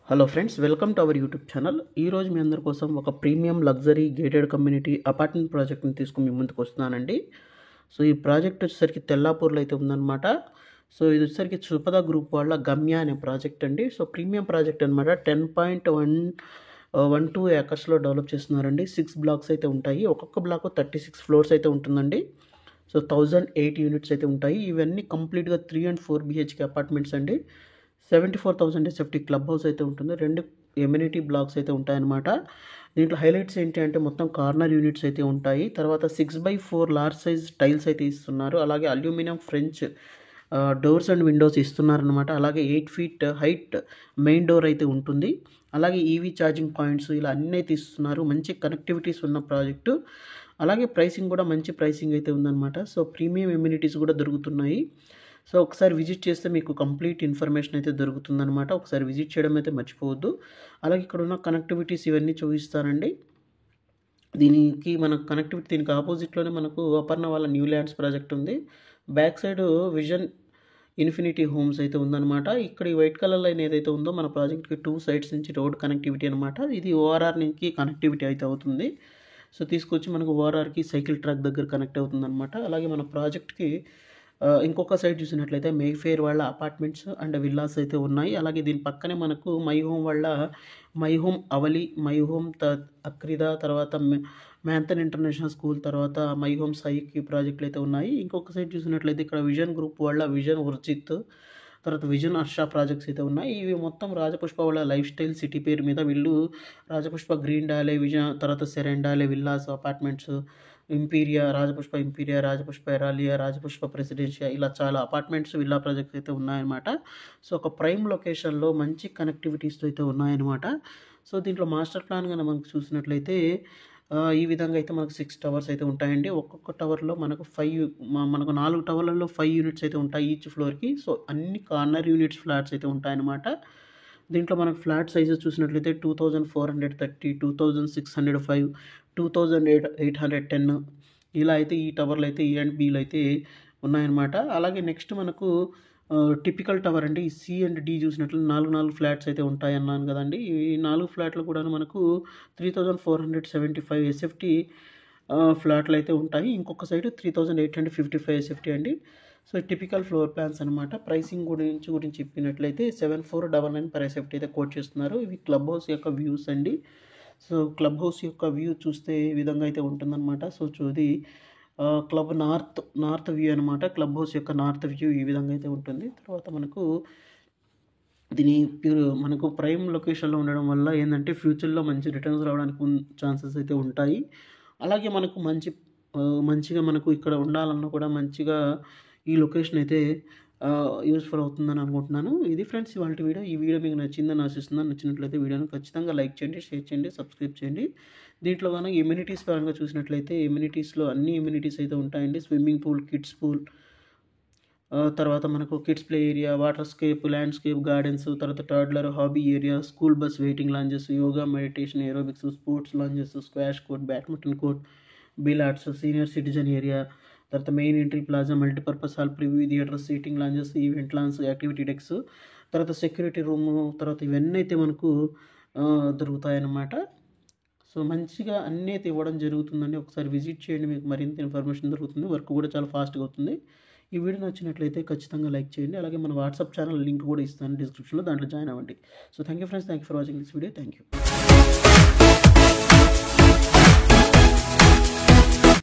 Hello friends, welcome to our YouTube channel. ఈరోజు మీ అందరి కోసం ఒక premium luxury gated community apartment ప్రాజెక్ట్ని తీసుకుని మీ ముందుకు వస్తున్నానండి. సో ఈ ప్రాజెక్ట్ వచ్చేసరికి తెల్లాపూర్లో అయితే ఉందన్నమాట. సో ఇది వచ్చేసరికి సుపద గ్రూప్ వాళ్ళ గమ్య అనే ప్రాజెక్ట్ అండి. సో ప్రీమియం ప్రాజెక్ట్ అనమాట. 10.12 ఏకర్స్లో డెవలప్ చేస్తున్నారండి. 6 బ్లాక్స్ అయితే ఉంటాయి. ఒక్కొక్క బ్లాక్ 36 ఫ్లోర్స్ అయితే ఉంటుందండి. సో 1008 యూనిట్స్ అయితే ఉంటాయి. ఇవన్నీ కంప్లీట్గా 3 and 4 BHK అపార్ట్మెంట్స్ అండి. 74,000 SFT క్లబ్ హౌస్ అయితే ఉంటుంది. 2 ఎమ్యూనిటీ బ్లాక్స్ అయితే ఉంటాయన్నమాట. దీంట్లో హైలైట్స్ ఏంటి అంటే మొత్తం కార్నర్ యూనిట్స్ అయితే ఉంటాయి. తర్వాత 6x4 లార్జ్ సైజ్ టైల్స్ అయితే ఇస్తున్నారు. అలాగే aluminium French doors and windows ఇస్తున్నారనమాట. అలాగే 8 feet హైట్ మెయిన్ డోర్ అయితే ఉంటుంది. అలాగే ఈవీ ఛార్జింగ్ పాయింట్స్ ఇలా అన్నీ అయితే ఇస్తున్నారు. మంచి కనెక్టివిటీస్ ఉన్న ప్రాజెక్టు. అలాగే ప్రైసింగ్ కూడా మంచి ప్రైసింగ్ అయితే ఉందన్నమాట. సో ప్రీమియం ఎమ్యూనిటీస్ కూడా దొరుకుతున్నాయి. సో ఒకసారి విజిట్ చేస్తే మీకు కంప్లీట్ ఇన్ఫర్మేషన్ అయితే దొరుకుతుందన్నమాట. ఒకసారి విజిట్ చేయడం అయితే మర్చిపోవద్దు. అలాగే ఇక్కడ ఉన్న కనెక్టివిటీస్ ఇవన్నీ చూపిస్తానండి. దీనికి దీనికి ఆపోజిట్లోనే మనకు అపర్ణ వాళ్ళ న్యూ ల్యాండ్స్ ప్రాజెక్ట్ ఉంది. Back side vision infinity homes అయితే ఉందన్నమాట. ఇక్కడ ఈ వైట్ కలర్ లైన్ ఏదైతే ఉందో మన ప్రాజెక్ట్కి 2 sides నుంచి రోడ్ కనెక్టివిటీ అనమాట. ఇది ఓఆర్ఆర్ నుంచి కనెక్టివిటీ అయితే అవుతుంది. సో తీసుకొచ్చి మనకు ఓఆర్ఆర్కి సైకిల్ ట్రాక్ దగ్గర కనెక్ట్ అవుతుంది అనమాట. అలాగే మన ప్రాజెక్ట్కి ఇంకొక సైడ్ చూసినట్లయితే మేఫేర్ వాళ్ళ అపార్ట్మెంట్స్ అండ్ విల్లాస్ అయితే ఉన్నాయి. అలాగే దీని పక్కనే మనకు మై హోమ్ వాళ్ళ my home అవలి, my home Akrida, తర్వాత మ్యాంథన్ ఇంటర్నేషనల్ స్కూల్, తర్వాత మై హోమ్ సైకి ప్రాజెక్టులు అయితే ఉన్నాయి. ఇంకొక సైడ్ చూసినట్లయితే ఇక్కడ విజన్ గ్రూప్ వాళ్ళ విజన్ ఉర్జిత్, తర్వాత విజన్ హర్ష ప్రాజెక్ట్స్ అయితే ఉన్నాయి. ఇవి మొత్తం రాజపుష్ప వాళ్ళ లైఫ్ స్టైల్ సిటీ పేరు మీద వీళ్ళు రాజపుష్ప గ్రీన్ డాలే విజన్, తర్వాత Serendale villas apartments, Imperia, Rajapushpa Eralia, Rajapushpa Presidentia ఇలా చాలా అపార్ట్మెంట్స్ విల్లా ప్రాజెక్ట్స్ అయితే ఉన్నాయన్నమాట. సో ఒక ప్రైమ్ లొకేషన్లో మంచి కనెక్టివిటీస్తో అయితే ఉన్నాయన్నమాట. సో దీంట్లో మాస్టర్ ప్లాన్ కనుక మనకు చూసినట్లయితే ఈ విధంగా అయితే మనకు 6 towers అయితే ఉంటాయండి. ఒక్కొక్క టవర్లో మనకు 4 టవర్లలో 5 యూనిట్స్ అయితే ఉంటాయి ఈచ్ ఫ్లోర్కి. సో అన్ని కార్నర్ యూనిట్స్ ఫ్లాట్స్ అయితే ఉంటాయన్నమాట. దీంట్లో మనకు ఫ్లాట్ సైజెస్ చూసినట్లయితే 2,430, 2,605, 2,810 ఇలా అయితే ఈ టవర్లు అయితే ఈ అండ్ బీలు అయితే ఉన్నాయన్నమాట. అలాగే నెక్స్ట్ మనకు టిపికల్ టవర్ అండి. ఈ సి అండ్ డి చూసినట్లయితే 4 ఫ్లాట్స్ అయితే ఉంటాయి అన్నాను కదండి. ఈ 4 ఫ్లాట్లు కూడా మనకు 3,475 SFT ఫ్లాట్లు అయితే ఉంటాయి. ఇంకొక సైడ్ 3,855 SFT అండి. సో టిపికల్ ఫ్లోర్ ప్లాన్స్ అనమాట. ప్రైసింగ్ గురించి చెప్పినట్లయితే 7,499 per SFT అయితే కోట్ చేస్తున్నారు. ఇవి క్లబ్ హౌస్ యొక్క వ్యూస్ అండి. సో క్లబ్ హౌస్ యొక్క వ్యూ చూస్తే ఈ విధంగా అయితే ఉంటుందన్నమాట. సో ఇది క్లబ్ నార్త్ వ్యూ అనమాట. క్లబ్ హౌస్ యొక్క నార్త్ వ్యూ ఈ విధంగా అయితే ఉంటుంది. తర్వాత మనకు ప్రైమ్ లొకేషన్లో ఉండడం వల్ల ఏంటంటే ఫ్యూచర్లో మంచి రిటర్న్స్ రావడానికి ఛాన్సెస్ అయితే ఉంటాయి. అలాగే మనకు మంచిగా మనకు ఇక్కడ ఉండాలన్నా కూడా మంచిగా ఈ లొకేషన్ అయితే యూస్ఫుల్ అవుతుందని అనుకుంటున్నాను. ఇది ఫ్రెండ్స్ ఇవాళ వీడియో. ఈ వీడియో మీకు నచ్చిందని ఆశిస్తున్నాను. నచ్చినట్లయితే వీడియోని ఖచ్చితంగా లైక్ చేయండి, షేర్ చేయండి, సబ్స్క్రైబ్ చేయండి. దీంట్లో కనుక ఎమ్యూనిటీస్ పరంగా చూసినట్లయితే ఎమ్యూనిటీస్లో అన్ని ఎమ్యూనిటీస్ అయితే ఉంటాయండి. స్విమ్మింగ్ పూల్, కిడ్స్ పూల్, తర్వాత మనకు kids play area, water scape, landscape gardens, తర్వాత toddler hobby area, school bus waiting lounges, yoga, meditation, aerobics, sports lounges, squash court, badminton court, billiards, senior citizen area, తర్వాత main entry plaza, multipurpose hall, preview theatre, seating lounges, event lounge, activity decks, తర్వాత security room, తర్వాత ఇవన్నీ అయితే మనకు దొరుకుతాయన్నమాట. So మంచిగా అన్నీ అయితే ఇవ్వడం జరుగుతుందండి. ఒకసారి విజిట్ చేయండి, మీకు మరింత ఇన్ఫర్మేషన్ దొరుకుతుంది. వర్క్ కూడా చాలా ఫాస్ట్గా అవుతుంది. ఈ వీడియో నచ్చినట్లయితే ఖచ్చితంగా లైక్ చేయండి. అలాగే మన వాట్సాప్ ఛానల్ లింక్ కూడా ఇస్తాను డిస్క్రిప్షన్లో, దాంట్లో జాయిన్ అవ్వండి. So thank you friends, thank you for watching this video. Thank you.